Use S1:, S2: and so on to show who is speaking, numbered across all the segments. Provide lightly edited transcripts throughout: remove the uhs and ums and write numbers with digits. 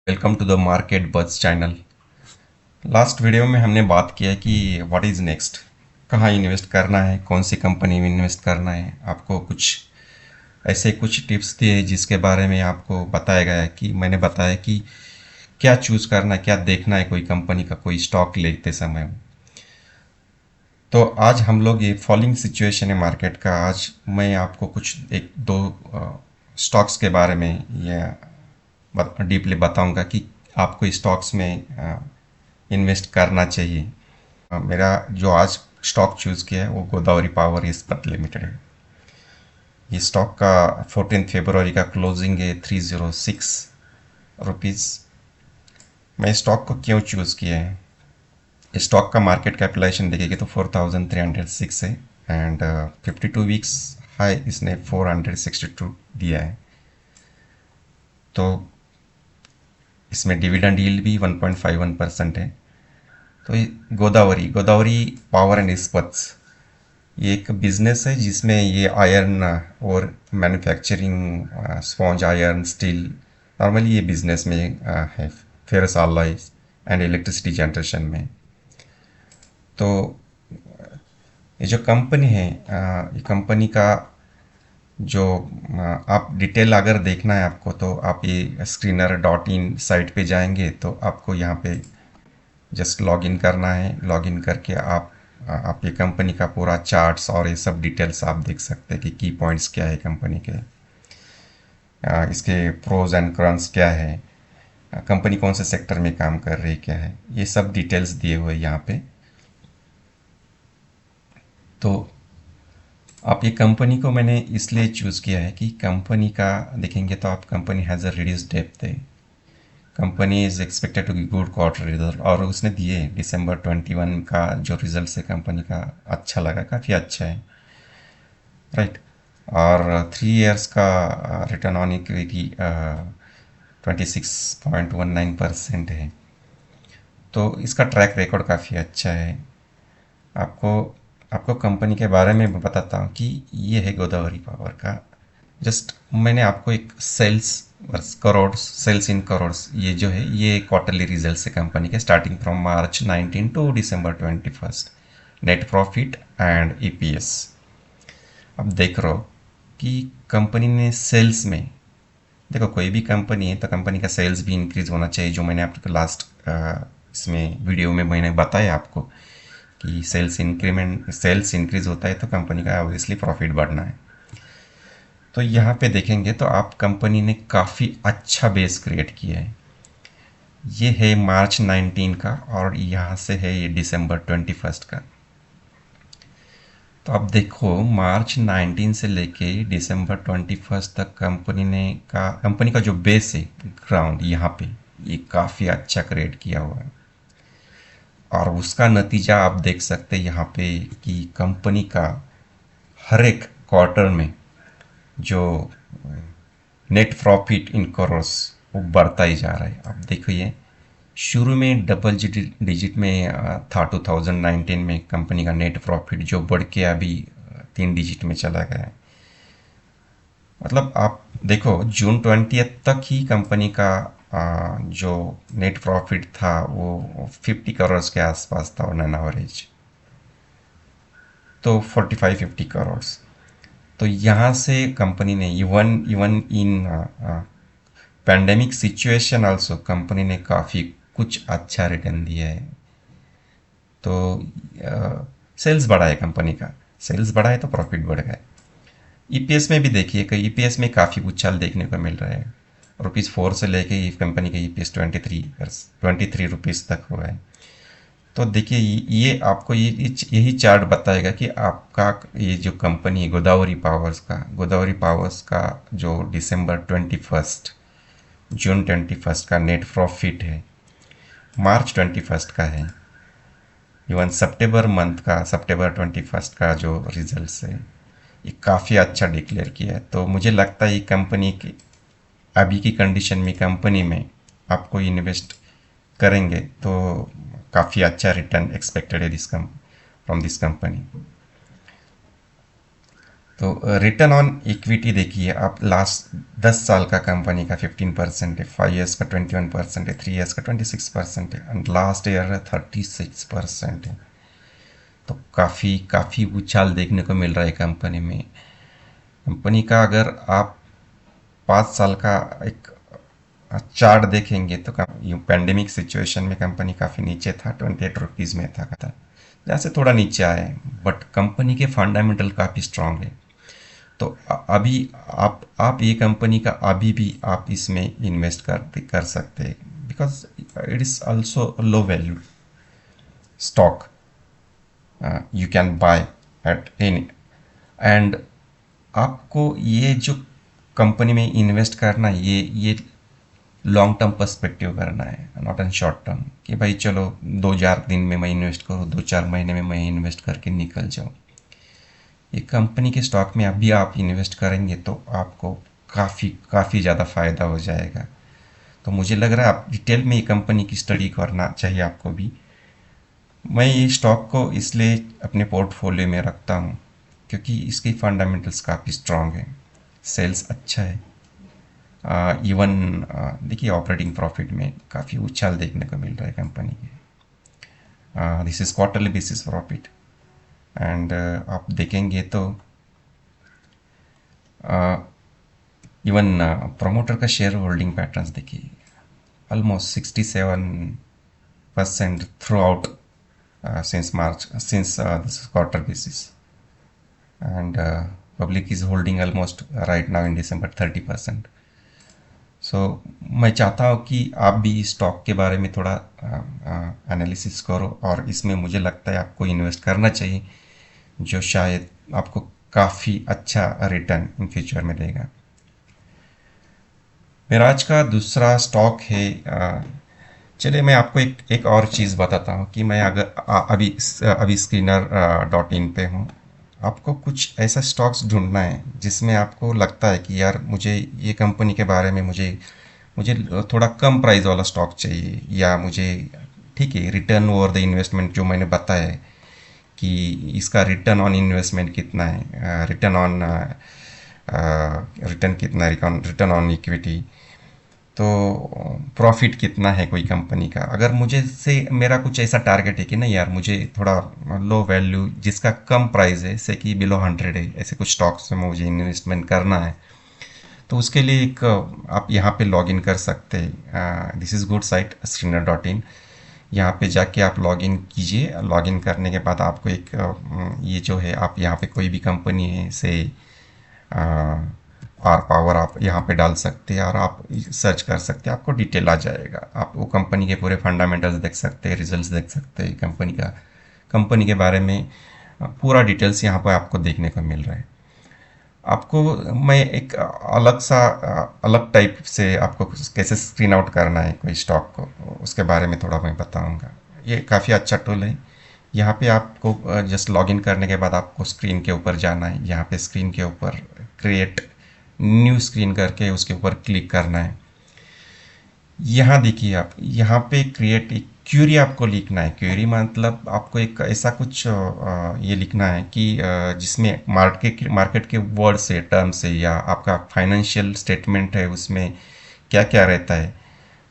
S1: Welcome to the Market Buzz channel. Last video में हमने बात किया कि व्हाट इज़ नेक्स्ट, कहाँ इन्वेस्ट करना है, कौन सी कंपनी में इन्वेस्ट करना है। आपको कुछ टिप्स दिए जिसके बारे में आपको बताया गया है कि मैंने बताया कि क्या चूज़ करना है, क्या देखना है कोई कंपनी का, कोई स्टॉक लेते समय। तो आज हम लोग ये फॉलोइंग सिचुएशन है मार्केट का। आज मैं आपको कुछ एक दो स्टॉक्स के बारे में ये डीपली बताऊंगा कि आपको स्टॉक्स में इन्वेस्ट करना चाहिए। मेरा जो आज स्टॉक चूज़ किया है वो गोदावरी पावर इस्पात लिमिटेड है। ये स्टॉक का 14 फरवरी का क्लोजिंग है 306 रुपीज़। मैं स्टॉक को क्यों चूज़ किया है, स्टॉक का मार्केट कैपिटलाइजेशन देखेंगे तो 4306 है एंड 52 वीक्स हाई इसने 462 दिया है। तो इसमें डिविडेंड यील्ड भी 1.51% है। तो ये गोदावरी गोदावरी पावर एंड इस्पाट्स ये एक बिजनेस है जिसमें ये आयरन और manufacturing, sponge iron, steel, normally ये बिजनेस में है, ferrous alloys and electricity generation में। तो ये जो कंपनी है, ये कंपनी का जो आप डिटेल अगर देखना है आपको तो आप ये स्क्रीनर डॉट इन साइट पे जाएंगे तो आपको यहाँ पे जस्ट लॉगिन करना है। लॉगिन करके आप ये कंपनी का पूरा चार्ट्स और ये सब डिटेल्स आप देख सकते हैं कि की पॉइंट्स क्या है कंपनी के, इसके प्रोज एंड कॉन्स क्या है, कंपनी कौन से सेक्टर में काम कर रही है, क्या है, ये सब डिटेल्स दिए हुए यहाँ पे। तो आप ये कंपनी को मैंने इसलिए चूज़ किया है कि कंपनी का देखेंगे तो आप company has a reduced depth है, company is expected to good quarter result, और उसने दिए दिसंबर 21 का जो रिजल्ट है कंपनी का अच्छा लगा, काफ़ी अच्छा है, राइट। और 3 इयर्स का रिटर्न ऑन इक्विटी 26.19% है। तो इसका ट्रैक रिकॉर्ड काफ़ी अच्छा है। आपको आपको कंपनी के बारे में बताता हूँ कि ये है गोदावरी पावर का। जस्ट मैंने आपको एक सेल्स इन करोड्स ये जो है ये क्वार्टरली रिजल्ट्स है कंपनी के starting from March 19 to December 21, net profit and EPS. अब देख रहे हो कि कंपनी ने सेल्स में, देखो कोई भी कंपनी है तो कंपनी का सेल्स भी इंक्रीज होना चाहिए, जो मैंने आपको लास्ट इसमें वीडियो में मैंने बताया आपको कि सेल्स इंक्रीज होता है तो कंपनी का ऑब्वियसली प्रॉफिट बढ़ना है। तो यहाँ पे देखेंगे तो आप कंपनी ने काफ़ी अच्छा बेस क्रिएट किया है। ये है मार्च 19 का और यहाँ से है ये दिसंबर 21 का। तो अब देखो मार्च 19 से लेके दिसंबर 21 तक कंपनी का जो बेस है ग्राउंड यहाँ पे ये काफ़ी अच्छा क्रिएट किया हुआ है। और उसका नतीजा आप देख सकते हैं यहाँ पे कि कंपनी का हर एक क्वार्टर में जो नेट प्रॉफिट इन करोर्स वो बढ़ता ही जा रहा है। अब देखिए शुरू में डबल डिजिट में था 2019 में कंपनी का नेट प्रॉफिट, जो बढ़ के अभी 3 डिजिट में चला गया है। मतलब आप देखो जून 20 तक ही कंपनी का जो नेट प्रॉफिट था वो 50 करोड़ के आसपास था ऑन एन एवरेज, तो 45-50 करोड़। तो यहाँ से कंपनी ने even even in pandemic situation also company ने काफ़ी कुछ अच्छा रिटर्न दिया है। तो सेल्स बढ़ा है, कंपनी का सेल्स बढ़ा है तो प्रॉफिट बढ़ गया। ईपीएस में भी देखिए कि ईपीएस में काफ़ी उछाल देखने को मिल रहा है। ₹4 से लेके कंपनी का ईपीएस 23 रुपीज़ तक हुआ है। तो देखिए ये आपको यही चार्ट बताएगा कि आपका ये जो कंपनी है गोदावरी पावर्स का जो दिसंबर 21 जून 21 का नेट प्रॉफिट है, मार्च 21 का है, इवन सितंबर 21 का जो रिजल्ट्स है ये काफ़ी अच्छा डिक्लेयर किया है। तो मुझे लगता है ये कंपनी की अभी की कंडीशन में कंपनी में आपको इन्वेस्ट करेंगे तो काफ़ी अच्छा रिटर्न एक्सपेक्टेड है फ्रॉम दिस कंपनी। तो रिटर्न ऑन इक्विटी देखिए, आप लास्ट 10 साल का कंपनी का 15% है, 5 ईयर्स का 21% है, 3 ईयर्स का 26% है, एंड लास्ट ईयर 36% है। तो काफ़ी काफ़ी उछाल देखने को मिल रहा है कंपनी में। कंपनी का अगर आप 5 साल का एक चार्ट देखेंगे तो पैंडेमिक सिचुएशन में कंपनी काफ़ी नीचे था, 28 रुपीज़ में था जहाँ से थोड़ा नीचे आया है, बट कंपनी के फंडामेंटल काफ़ी स्ट्रांग है। तो अभी आप ये कंपनी का अभी भी आप इसमें इन्वेस्ट कर सकते हैं, because it is also low value stock, you can buy at any. And आपको ये जो कंपनी में इन्वेस्ट करना है, ये लॉन्ग टर्म पर्सपेक्टिव करना है, नॉट एन शॉर्ट टर्म कि भाई चलो 2 4 दिन में मैं इन्वेस्ट करूँ, 2 4 महीने में मैं इन्वेस्ट करके निकल जाऊँ। ये कंपनी के स्टॉक में अभी आप इन्वेस्ट करेंगे तो आपको काफ़ी काफ़ी ज़्यादा फ़ायदा हो जाएगा। तो मुझे लग रहा है आप डिटेल में ये कंपनी की स्टडी करना चाहिए आपको भी। मैं ये स्टॉक को इसलिए अपने पोर्टफोलियो में रखता हूँ क्योंकि इसकी फंडामेंटल्स काफ़ी स्ट्रांग है, सेल्स अच्छा है, इवन देखिए ऑपरेटिंग प्रॉफिट में काफ़ी उछाल देखने को मिल रहा है कंपनी के। This is quarterly basis profit, and आप देखेंगे तो इवन प्रोमोटर का शेयर होल्डिंग पैटर्न्स देखिए, almost 67% through out since March, since this is quarter basis, and public is holding almost right now in December 30%. सो मैं चाहता हूँ कि आप भी स्टॉक के बारे में थोड़ा एनालिसिस करो, और इसमें मुझे लगता है आपको इन्वेस्ट करना चाहिए, जो शायद आपको काफ़ी अच्छा रिटर्न इन फ्यूचर में देगा। मेरा आज का दूसरा स्टॉक है, चलिए मैं आपको एक और चीज़ बताता हूँ कि मैं अगर अभी screener.in पे हूँ। आपको कुछ ऐसा स्टॉक्स ढूंढना है जिसमें आपको लगता है कि यार मुझे ये कंपनी के बारे में मुझे मुझे थोड़ा कम प्राइस वाला स्टॉक चाहिए, या मुझे ठीक है रिटर्न ओवर द इन्वेस्टमेंट जो मैंने बताया है कि इसका रिटर्न ऑन इन्वेस्टमेंट कितना है, रिटर्न कितना है, रिटर्न ऑन इक्विटी, तो प्रॉफिट कितना है कोई कंपनी का। अगर मुझे से मेरा कुछ ऐसा टारगेट है कि नहीं यार मुझे थोड़ा लो वैल्यू जिसका कम प्राइस है, जैसे कि बिलो 100 है, ऐसे कुछ स्टॉक्स में मुझे इन्वेस्टमेंट करना है, तो उसके लिए एक आप यहाँ पे लॉग इन कर सकते हैं। This is good site screener.in। यहाँ पे जाके आप लॉग इन कीजिए। लॉग इन करने के बाद आपको एक ये जो है, आप यहाँ पे कोई भी कंपनी है से आर पावर आप यहाँ पे डाल सकते हैं और आप सर्च कर सकते हैं, आपको डिटेल आ जाएगा। आप वो कंपनी के पूरे फंडामेंटल्स देख सकते हैं, रिजल्ट्स देख सकते हैं, कंपनी के बारे में पूरा डिटेल्स यहाँ पर आपको देखने को मिल रहा है। आपको मैं एक अलग टाइप से आपको कैसे स्क्रीन आउट करना है कोई स्टॉक को, उसके बारे में थोड़ा मैं बताऊंगा। ये काफ़ी अच्छा टूल है। यहाँ पे आपको जस्ट लॉगिन करने के बाद आपको स्क्रीन के ऊपर जाना है। यहाँ पे स्क्रीन के ऊपर क्रिएट न्यू स्क्रीन करके उसके ऊपर क्लिक करना है। यहाँ देखिए, आप यहाँ पे क्रिएट एक क्यूरी आपको लिखना है। क्यूरी मतलब आपको एक ऐसा कुछ ये लिखना है कि जिसमें मार्केट के वर्ड से, टर्म से, या आपका फाइनेंशियल स्टेटमेंट है उसमें क्या क्या रहता है।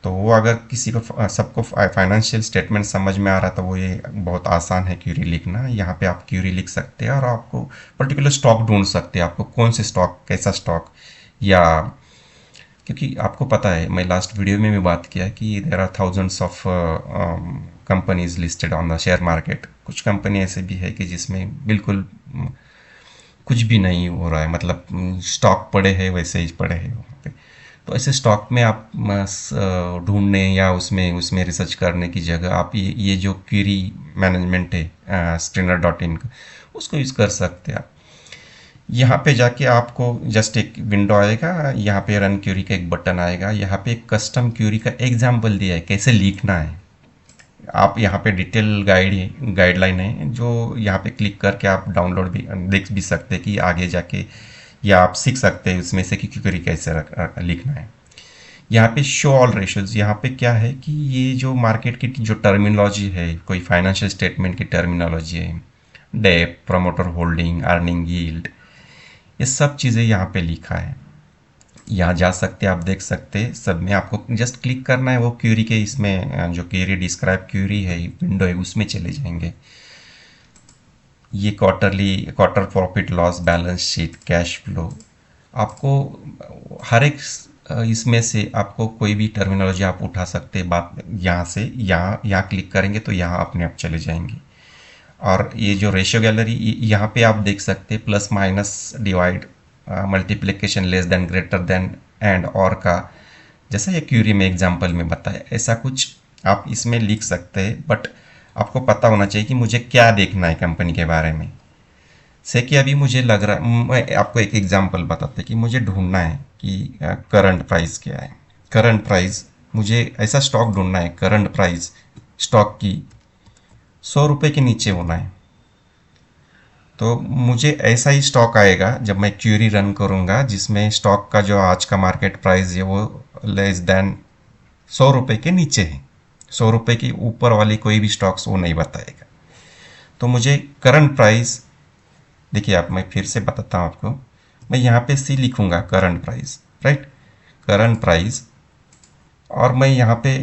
S1: तो वो अगर किसी को सबको फाइनेंशियल स्टेटमेंट समझ में आ रहा है तो वो ये बहुत आसान है क्यूरी लिखना। यहाँ पे आप क्यूरी लिख सकते हैं और आपको पर्टिकुलर स्टॉक ढूंढ सकते हैं, आपको कौन से स्टॉक, कैसा स्टॉक, या क्योंकि आपको पता है मैं लास्ट वीडियो में भी बात किया कि there are thousands of companies listed on the share market. कुछ कंपनी ऐसे भी है कि जिसमें बिल्कुल कुछ भी नहीं हो रहा है, मतलब स्टॉक पड़े हैं वैसे ही पड़े हैं वहाँ पे। तो ऐसे स्टॉक में आप ढूंढने या उसमें उसमें रिसर्च करने की जगह आप ये जो क्वेरी मैनेजमेंट है screener.in का, उसको यूज़ कर सकते हैं आप। यहाँ पे जाके आपको जस्ट एक विंडो आएगा, यहाँ पे रन क्यूरी का एक बटन आएगा। यहाँ पे एक कस्टम क्यूरी का एग्जाम्पल दिया है कैसे लिखना है। आप यहाँ पे डिटेल गाइडलाइन है जो यहाँ पे क्लिक करके आप डाउनलोड भी देख भी सकते हैं कि आगे जाके, या आप सीख सकते हैं उसमें से कि क्यूरी कैसे लिखना है। यहाँ पे शो ऑल रेशियोज, यहाँ पे क्या है कि ये जो मार्केट की जो टर्मिनोलॉजी है, कोई फाइनेंशियल स्टेटमेंट की टर्मिनोलॉजी है, डेप, प्रमोटर होल्डिंग, अर्निंग यील्ड, ये सब चीज़ें यहाँ पे लिखा है। यहाँ जा सकते हैं, आप देख सकते हैं सब में। आपको जस्ट क्लिक करना है वो क्यूरी के, इसमें जो क्यूरी डिस्क्राइब क्यूरी है विंडो है उसमें चले जाएंगे। ये quarter profit loss balance sheet cash flow, आपको हर एक इसमें से आपको कोई भी टर्मिनोलॉजी आप उठा सकते हैं। बात यहाँ से यहाँ क्लिक करेंगे तो यहाँ अपने आप चले जाएंगे। और ये जो रेशियो गैलरी यहाँ पे आप देख सकते हैं, plus minus divide multiplication less than greater than and और का, जैसा ये क्यूरी में एग्जांपल में बताया ऐसा कुछ आप इसमें लिख सकते हैं। बट आपको पता होना चाहिए कि मुझे क्या देखना है कंपनी के बारे में। से कि अभी मुझे लग रहा, मैं आपको एक एग्जांपल बताते कि मुझे ढूंढना है कि करंट प्राइस क्या है। करंट प्राइस, मुझे ऐसा स्टॉक ढूंढना है करंट प्राइस स्टॉक की 100 रुपये के नीचे होना है। तो मुझे ऐसा ही स्टॉक आएगा जब मैं क्यूरी रन करूंगा जिसमें स्टॉक का जो आज का मार्केट प्राइस है वो लेस देन 100 रुपये के नीचे है। 100 रुपये के ऊपर वाली कोई भी स्टॉक्स वो नहीं बताएगा। तो मुझे करंट प्राइस, देखिए आप, मैं फिर से बताता हूँ आपको। मैं यहाँ पे सी लिखूंगा current price, right, current price, और मैं यहाँ पे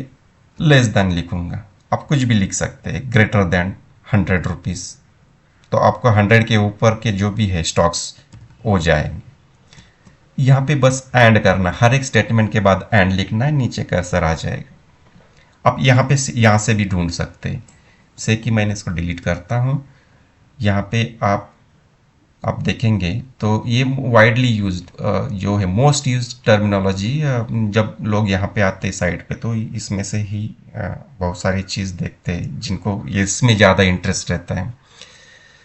S1: लेस देन लिखूंगा। आप कुछ भी लिख सकते हैं, ग्रेटर देन 100 रुपीज़। तो आपको 100 के ऊपर के जो भी है स्टॉक्स हो जाएंगे। यहाँ पे बस एंड करना, हर एक स्टेटमेंट के बाद एंड लिखना है, नीचे कर्सर आ जाएगा। आप यहाँ से भी ढूंढ सकते हैं। से कि मैंने इसको डिलीट करता हूँ। यहाँ पे आप देखेंगे तो ये वाइडली यूज्ड जो है मोस्ट यूज्ड टर्मिनोलॉजी, जब लोग यहाँ पे आते हैं साइट पे तो इसमें से ही बहुत सारी चीज़ देखते हैं जिनको ये इसमें ज़्यादा इंटरेस्ट रहता है।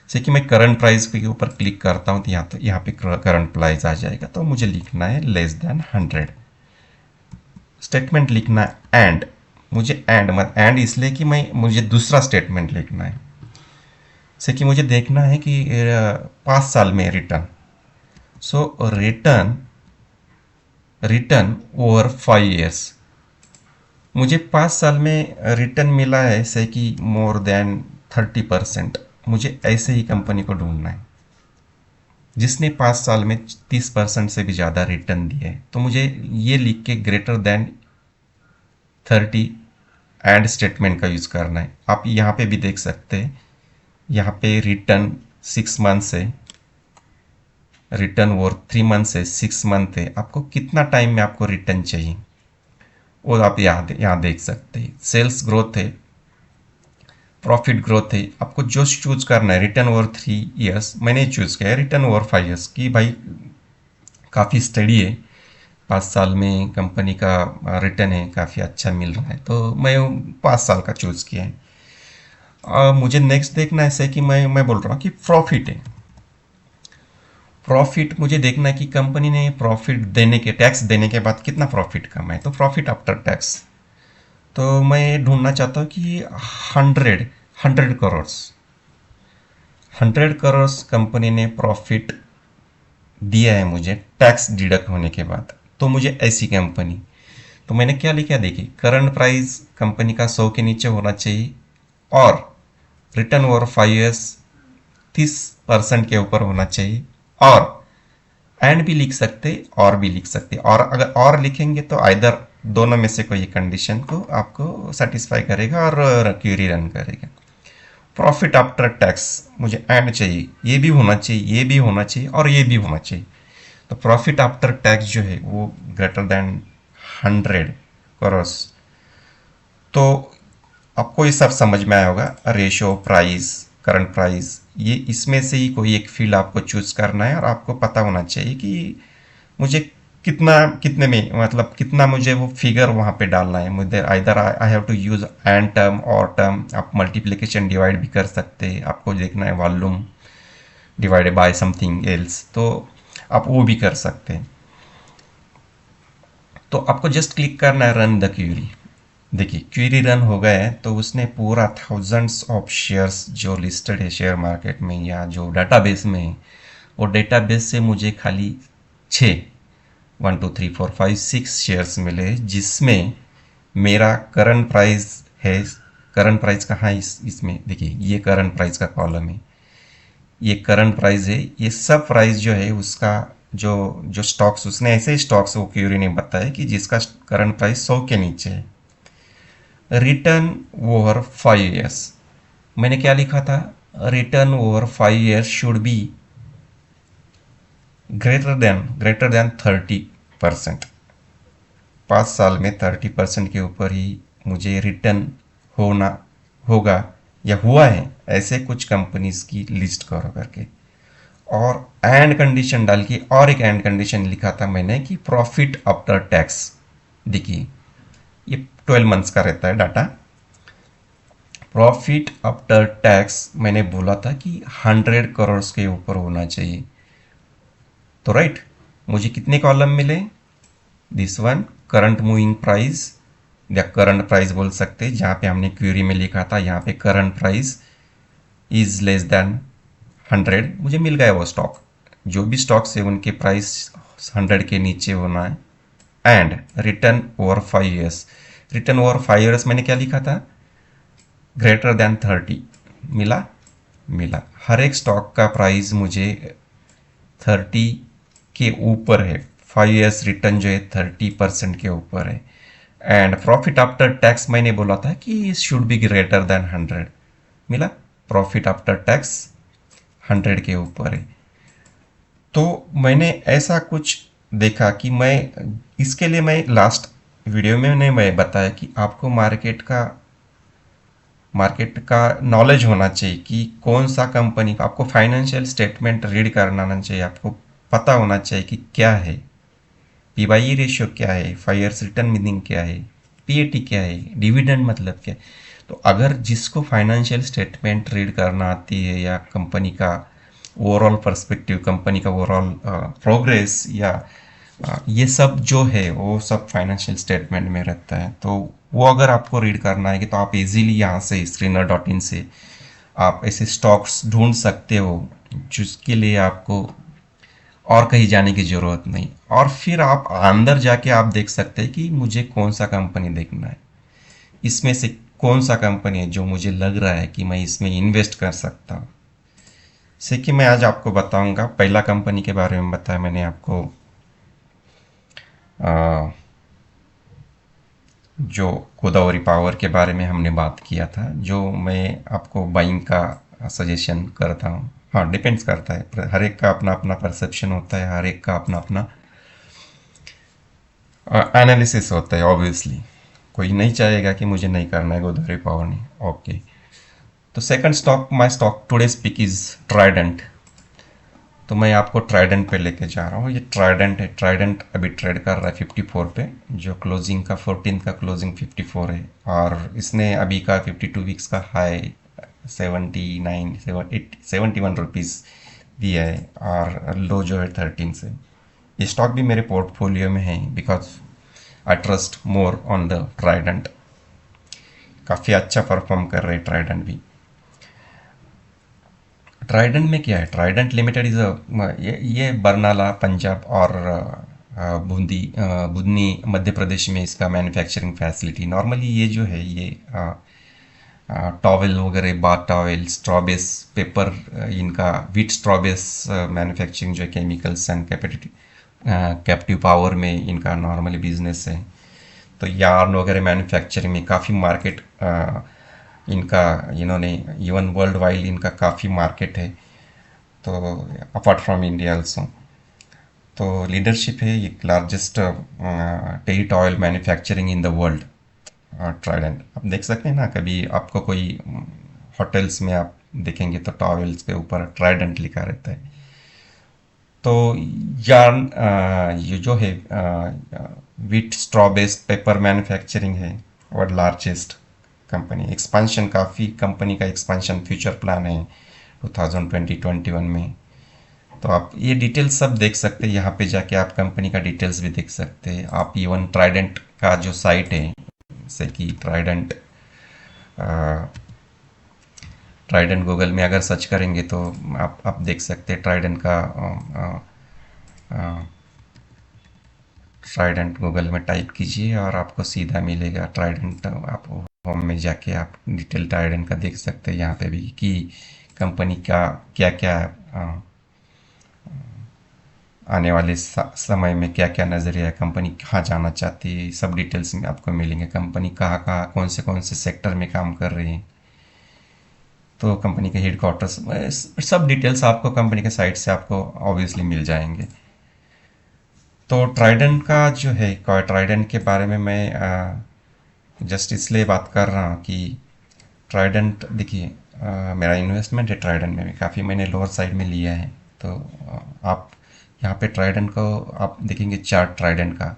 S1: जैसे कि मैं करंट प्राइस के ऊपर क्लिक करता हूँ तो यहाँ पे करंट प्राइस आ जाएगा। तो मुझे लिखना है लेस देन 100, स्टेटमेंट लिखना है एंड। मुझे एंड इसलिए कि मुझे दूसरा स्टेटमेंट लिखना है। जैसे कि मुझे देखना है कि 5 साल में रिटर्न, सो रिटर्न ओवर 5 ईयर्स। मुझे 5 साल में रिटर्न मिला है जैसे कि मोर देन 30%। मुझे ऐसे ही कंपनी को ढूंढना है जिसने 5 साल में 30% से भी ज़्यादा रिटर्न दिया है। तो मुझे ये लिख के ग्रेटर देन 30 एंड स्टेटमेंट का यूज़ करना है। आप यहाँ पे भी देख सकते हैं, यहाँ पे रिटर्न 6 मंथ से, रिटर्न ओवर 3 मंथ से 6 मंथ है। आपको कितना टाइम में आपको रिटर्न चाहिए वो आप यहाँ देख सकते हैं। सेल्स ग्रोथ है, प्रॉफिट ग्रोथ है, आपको जो चूज करना है। रिटर्न ओवर 3 ईयर्स मैंने चूज किया है, रिटर्न ओवर 5 ईयर्स की भाई काफ़ी स्टडी है, 5 साल में कंपनी का रिटर्न है काफ़ी अच्छा मिल रहा है, तो मैं 5 साल का चूज किया है। मुझे नेक्स्ट देखना है ऐसे कि मैं बोल रहा हूँ कि प्रॉफिट है। प्रॉफिट मुझे देखना है कि कंपनी ने प्रॉफिट देने के, टैक्स देने के बाद कितना प्रॉफिट कमाए, तो प्रॉफिट आफ्टर टैक्स। तो मैं ढूंढना चाहता हूँ कि 100 करोड़, 100 करोड़ कंपनी ने प्रॉफिट दिया है मुझे टैक्स डिडक्ट होने के बाद। तो मुझे ऐसी कंपनी, तो मैंने क्या लिखा, देखिए करंट प्राइस कंपनी का 100 के नीचे होना चाहिए और रिटर्न ओवर 5 ईयर्स 30% के ऊपर होना चाहिए, और एंड भी लिख सकते और भी लिख सकते। और अगर और लिखेंगे तो आइदर दोनों में से कोई कंडीशन को आपको सेटिस्फाई करेगा और क्यूरी रन करेगा। प्रॉफिट आफ्टर टैक्स मुझे एंड चाहिए, ये भी होना चाहिए, ये भी होना चाहिए और ये भी होना चाहिए। तो प्रॉफिट आफ्टर टैक्स जो है वो ग्रेटर देन 100 करोड़। तो आपको ये सब समझ में आया होगा, रेशो, प्राइस, करंट प्राइस, ये इसमें से ही कोई एक फील्ड आपको चूज करना है और आपको पता होना चाहिए कि मुझे कितने में, मतलब कितना मुझे वो फिगर वहाँ पे डालना है। मुझे either I have to use and term और टर्म। आप मल्टीप्लिकेशन डिवाइड भी कर सकते हैं, आपको देखना है volume divided by something else, तो आप वो भी कर सकते हैं। तो आपको जस्ट क्लिक करना है रन द क्यूरी। देखिए क्वेरी रन हो गया है, तो उसने पूरा थाउजेंड्स ऑफ शेयर्स जो लिस्टेड है शेयर मार्केट में या जो डाटाबेस में है, वो डाटाबेस से मुझे खाली 1 2 3 4 5 6 शेयर्स मिले, जिसमें मेरा करंट प्राइस है। करंट प्राइस कहाँ है इसमें, देखिए ये करंट प्राइस का कॉलम है, ये करंट प्राइस है। ये सब प्राइस जो है उसका जो जो स्टॉक्स उसने ऐसे स्टॉक्स वो क्यूरी ने बताया कि जिसका करंट प्राइस 100 के नीचे है। रिटर्न ओवर 5 years, मैंने क्या लिखा था? Return over 5 years should be greater than 30%। 5 साल में 30% के ऊपर ही मुझे रिटर्न होना होगा या हुआ है, ऐसे कुछ कंपनीज की लिस्ट करो करके। और एंड कंडीशन डाल के और एक एंड कंडीशन लिखा था मैंने कि प्रॉफिट आफ्टर टैक्स। देखिए, ये 12 मंथ्स का रहता है डाटा। प्रॉफिट आफ्टर टैक्स मैंने बोला था कि 100 करोड़ के ऊपर होना चाहिए। तो राइट, मुझे कितने कॉलम मिले? This one, current moving price या करंट प्राइस बोल सकते हैं, जहाँ पे हमने क्वेरी में लिखा था, यहाँ पे current price is less than 100, मुझे मिल गया वो स्टॉक। जो भी स्टॉक्स है उनके प्राइस 100 के नीचे होना है। And return over 5 years, return over 5 years मैंने क्या लिखा था? Greater than 30। मिला? मिला। हर एक स्टॉक का प्राइस मुझे 30 के ऊपर है। 5 years रिटर्न जो है 30% के ऊपर है। एंड प्रॉफिट आफ्टर टैक्स मैंने बोला था कि शुड बी ग्रेटर देन 100। मिला? प्रॉफिट आफ्टर टैक्स 100 के ऊपर है। तो मैंने ऐसा कुछ देखा कि मैं इसके लिए मैं लास्ट वीडियो में मैं बताया कि आपको मार्केट का नॉलेज होना चाहिए कि कौन सा कंपनी का आपको फाइनेंशियल स्टेटमेंट रीड करना आना चाहिए। आपको पता होना चाहिए कि क्या है पी बाई ई रेशियो, क्या है 5 years रिटर्न मीनिंग, क्या है पीएटी, क्या है डिविडेंड मतलब क्या है। तो अगर जिसको फाइनेंशियल स्टेटमेंट रीड करना आती है या कंपनी का ओवरऑल पर्सपेक्टिव, कंपनी का ओवरऑल प्रोग्रेस या ये सब जो है वो सब फाइनेंशियल स्टेटमेंट में रहता है, तो वो अगर आपको रीड करना है कि तो आप इजीली यहाँ से screener.in से आप ऐसे स्टॉक्स ढूंढ सकते हो जिसके लिए आपको और कहीं जाने की ज़रूरत नहीं। और फिर आप अंदर जाके आप देख सकते हैं कि मुझे कौन सा कंपनी देखना है, इसमें से कौन सा कंपनी है जो मुझे लग रहा है कि मैं इसमें इन्वेस्ट कर सकता हूँ। जैसे कि मैं आज आपको बताऊंगा, पहला कंपनी के बारे में बताया मैंने आपको, आ, जो गोदावरी पावर के बारे में हमने बात किया था, जो मैं आपको बाइंग का सजेशन करता हूँ। हाँ, डिपेंड्स करता है, हर एक का अपना अपना परसेप्शन होता है, हर एक का अपना अपना एनालिसिस होता है। ऑब्वियसली कोई नहीं चाहेगा कि मुझे नहीं करना है गोदावरी पावर नहीं। ओके, तो second stock, my stock today's pick is Trident. तो मैं आपको ट्राइडेंट पे लेके जा रहा हूँ। ये ट्राइडेंट है, ट्राइडेंट अभी ट्रेड कर रहा है 54 पे, जो क्लोजिंग का 14 का क्लोजिंग 54 है। और इसने अभी का 52 वीक्स का हाई 71 रुपीज़ दिया है और लो जो है 13 से। ये स्टॉक भी मेरे पोर्टफोलियो में है because I trust more on the Trident. काफ़ी अच्छा परफॉर्म कर रहे हैं ट्राइडेंट भी। ट्राइडेंट में क्या है? ट्राइडेंट लिमिटेड इज़ ये बरनाला पंजाब और बुधनी मध्य प्रदेश में इसका मैन्युफैक्चरिंग फैसिलिटी। नॉर्मली ये जो है ये टॉवेल वगैरह, बाथ टॉवेल, स्ट्रॉबेस पेपर, इनका विट स्ट्रॉबेस मैन्युफैक्चरिंग जो है केमिकल्स एंड कैप्टिव पावर में इनका नॉर्मली बिजनेस है। तो यार्न वगैरह मैन्युफैक्चरिंग में काफ़ी मार्केट इनका, इन्होंने इवन वर्ल्ड वाइड इनका काफ़ी मार्केट है, तो अपार्ट फ्रॉम इंडिया ऑल्सो। तो लीडरशिप है, ये लार्जेस्ट टेरिट oil manufacturing in the world. Trident आप देख सकते हैं ना, कभी आपको कोई होटल्स में आप देखेंगे तो टॉवेल्स के ऊपर ट्राइडेंट लिखा रहता है। तो यार्न ये जो है विट स्ट्रॉ बेस्ड पेपर मैन्युफैक्चरिंग है और लार्जेस्ट कंपनी। एक्सपांशन, काफ़ी कंपनी का एक्सपांशन फ्यूचर प्लान है 2020-21 में। तो आप ये डिटेल्स सब देख सकते हैं, यहाँ पे जाके आप कंपनी का डिटेल्स भी देख सकते हैं। आप इवन ट्राइडेंट का जो साइट है, जैसे कि ट्राइडेंट गूगल में अगर सर्च करेंगे तो आप देख सकते हैं ट्राइडेंट का। ट्राइडेंट गूगल में टाइप कीजिए और आपको सीधा मिलेगा ट्राइडेंट। आप होम में जाके आप डिटेल ट्राइडेंट का देख सकते हैं, यहाँ पे भी कि कंपनी का क्या क्या आने वाले समय में क्या क्या नज़रिया है, कंपनी कहाँ जाना चाहती है, सब डिटेल्स में आपको मिलेंगे। कंपनी कहाँ कहाँ कौन से सेक्टर में काम कर रही है, तो कंपनी के हेडक्वार्टर्स, सब डिटेल्स आपको कंपनी के साइट से आपको ऑब्वियसली मिल जाएंगे। तो ट्राइडेंट का जो है, ट्राइडेंट के बारे में मैं जस्ट इसलिए बात कर रहा हूँ कि ट्राइडेंट देखिए, मेरा इन्वेस्टमेंट है ट्राइडेंट में भी, काफ़ी मैंने लोअर साइड में लिया है। तो आप यहाँ पे ट्राइडेंट को आप देखेंगे, चार्ट ट्राइडेंट का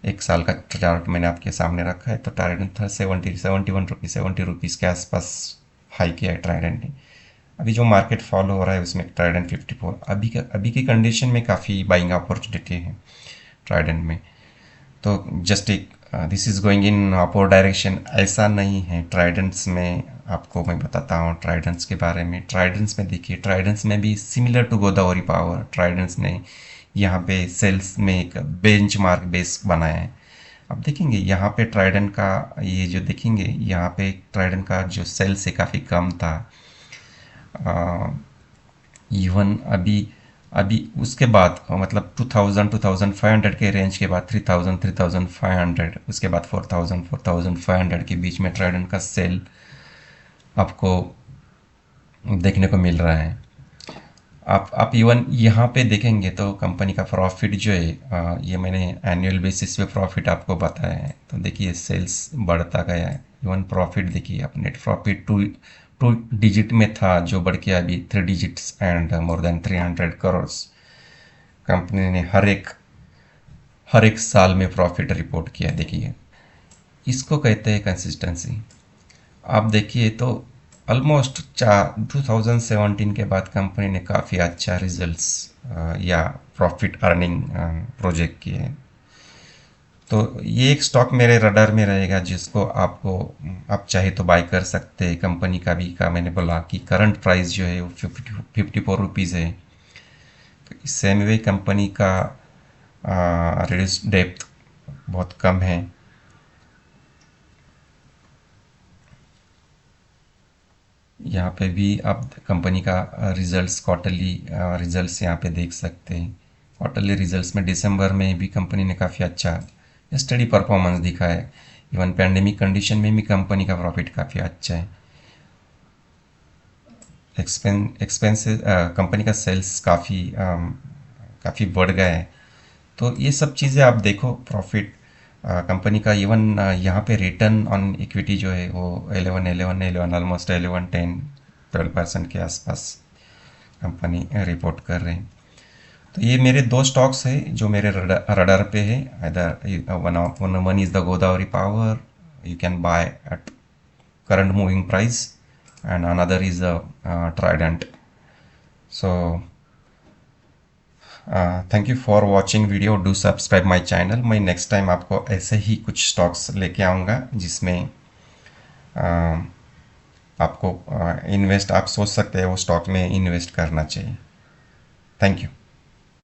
S1: 1 साल का चार्ट मैंने आपके सामने रखा है। तो ट्राइडेंट था 71 रुपीज़, 70 रुपीज़ के आसपास हाई किया है ट्राइडेंट ने। अभी जो मार्केट फॉलो हो रहा है उसमें ट्राइडेंट 54, अभी की कंडीशन में काफ़ी बाइंग अपॉर्चुनिटी है ट्राइडेंट में। तो जस्ट एक दिस इज़ गोइंग इन अपोर डायरेक्शन, ऐसा नहीं है। ट्राइडेंट्स में आपको मैं बताता हूँ ट्राइडेंट्स के बारे में। ट्राइडेंट्स में देखिए, ट्राइडेंट्स में भी similar to Godavari power, Tridents ने यहाँ पे सेल्स में एक बेंचमार्क बेस बनाया है। अब देखेंगे यहाँ पे ट्राइडेंट का, ये जो देखेंगे यहाँ पे ट्राइडेंट का जो सेल्स है काफ़ी कम था। इवन अभी अभी उसके बाद मतलब 2000-2500 के रेंज के बाद 3000-3500, उसके बाद 4000-4500 के बीच में ट्राइडेंट का सेल आपको देखने को मिल रहा है। आप इवन यहाँ पे देखेंगे तो कंपनी का प्रॉफिट जो है, ये मैंने एनुअल बेसिस पे प्रॉफिट आपको बताया है। तो देखिए सेल्स बढ़ता गया है। इवन प्रॉफिट देखिए, आप नेट प्रॉफिट टू डिजिट में था, जो बढ़ के अभी 3 digits and more than 300 crore. Company ने हर एक साल में प्रॉफिट रिपोर्ट किया। देखिए इसको कहते हैं कंसिस्टेंसी। आप देखिए तो ऑलमोस्ट 2017 के बाद कंपनी ने काफ़ी अच्छा रिजल्ट्स या प्रॉफिट अर्निंग प्रोजेक्ट किए। तो ये एक स्टॉक मेरे रडार में रहेगा, जिसको आपको आप चाहे तो बाय कर सकते हैं। कंपनी का भी का मैंने बोला कि करंट प्राइस जो है वो 54 रुपीज़ है। तो सेम वे कंपनी का रिड्यूस डेप्थ बहुत कम है। यहाँ पे भी आप कंपनी का रिजल्ट्स, क्वार्टरली रिजल्ट्स यहाँ पे देख सकते हैं। क्वार्टरली रिजल्ट्स में दिसंबर में भी कंपनी ने काफ़ी अच्छा स्टडी परफॉर्मेंस दिखा है। इवन पैंडेमिक कंडीशन में भी कंपनी का प्रॉफिट काफ़ी अच्छा है। एक्सपेंसेस, कंपनी का सेल्स काफ़ी बढ़ गया है। तो ये सब चीज़ें आप देखो, प्रॉफिट कंपनी का, इवन यहाँ पे रिटर्न ऑन इक्विटी जो है वो 11 ऑलमोस्ट 11-10-12% के आसपास कंपनी रिपोर्ट कर रहे हैं। तो ये मेरे दो स्टॉक्स है जो मेरे रडार पे है। इधर one is the Godavari power, you can buy at current moving price, and another is a Trident. So thank you for watching video, do subscribe my channel. मैं नेक्स्ट टाइम आपको ऐसे ही कुछ स्टॉक्स लेके आऊँगा जिसमें आपको इन्वेस्ट, आप सोच सकते हैं वो स्टॉक में इन्वेस्ट करना चाहिए। Thank you.